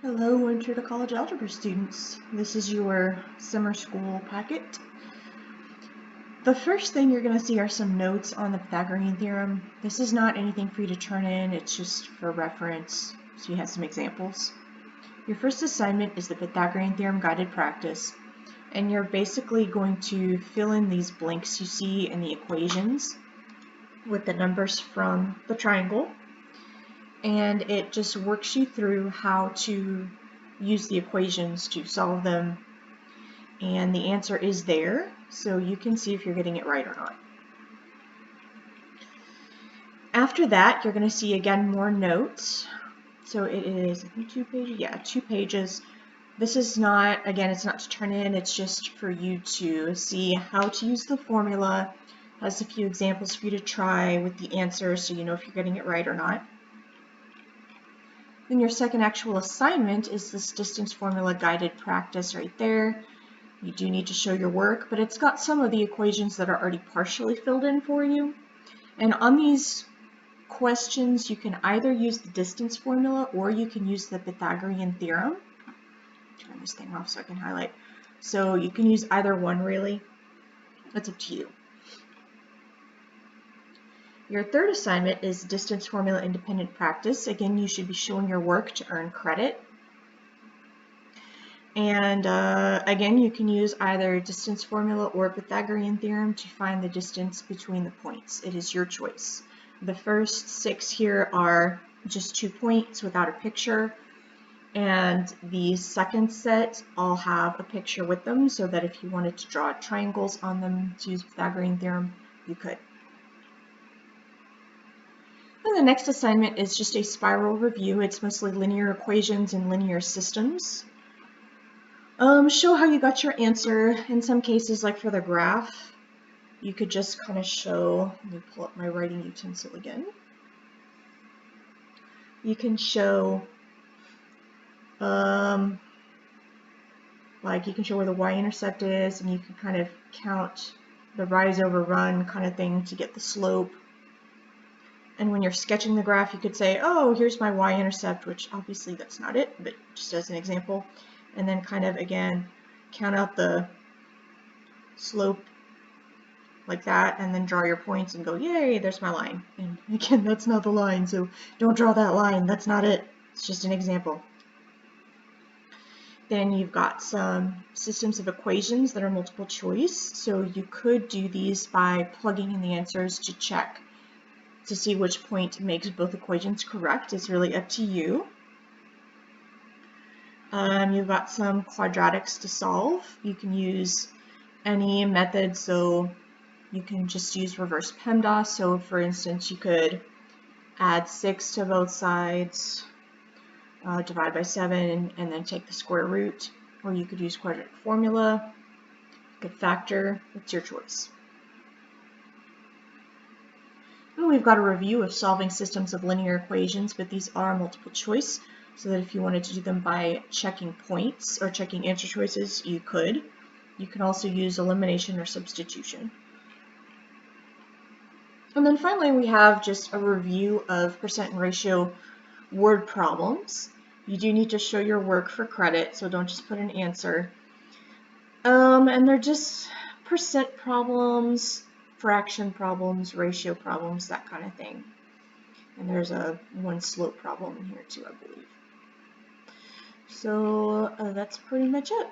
Hello, Intro to College Algebra students. This is your summer school packet. The first thing you're going to see are some notes on the Pythagorean Theorem. This is not anything for you to turn in, it's just for reference, so you have some examples. Your first assignment is the Pythagorean Theorem guided practice, and you're basically going to fill in these blanks you see in the equations with the numbers from the triangle. And it just works you through how to use the equations to solve them, and the answer is there, so you can see if you're getting it right or not. After that, you're going to see again more notes. So it is, I think 2 pages, yeah, 2 pages. This is not, again, it's not to turn in, it's just for you to see how to use the formula. It has a few examples for you to try with the answer so you know if you're getting it right or not. Then your second actual assignment is this distance formula guided practice right there. You do need to show your work, but it's got some of the equations that are already partially filled in for you. And on these questions, you can either use the distance formula or you can use the Pythagorean theorem. Turn this thing off so I can highlight. So you can use either one really. That's up to you. Your third assignment is distance formula independent practice. Again, you should be showing your work to earn credit. And again, you can use either distance formula or Pythagorean theorem to find the distance between the points. It is your choice. The first 6 here are just 2 points without a picture, and the second set all have a picture with them, so that if you wanted to draw triangles on them to use Pythagorean theorem, you could. And the next assignment is just a spiral review. It's mostly linear equations and linear systems. Show how you got your answer. In some cases, like for the graph, you could just kind of show, let me pull up my writing utensil again. You can show, like you can show where the y-intercept is, and you can kind of count the rise over run kind of thing to get the slope. And when you're sketching the graph, you could say, oh, here's my y-intercept, which obviously that's not it, but just as an example. And then kind of, again, count out the slope like that, and then draw your points and go, yay, there's my line. And again, that's not the line, so don't draw that line. That's not it. It's just an example. Then you've got some systems of equations that are multiple choice. So you could do these by plugging in the answers to check to see which point makes both equations correct. It's really up to you. You've got some quadratics to solve. You can use any method, so you can just use reverse PEMDAS. So for instance, you could add 6 to both sides, divide by 7, and then take the square root. Or you could use quadratic formula, you could factor, it's your choice. And we've got a review of solving systems of linear equations, but these are multiple choice, so that if you wanted to do them by checking points or checking answer choices, you could. You can also use elimination or substitution. And then finally, we have just a review of percent and ratio word problems. You do need to show your work for credit, so don't just put an answer. And they're just percent problems, fraction problems, ratio problems, that kind of thing. And there's one slope problem in here too, I believe. So that's pretty much it.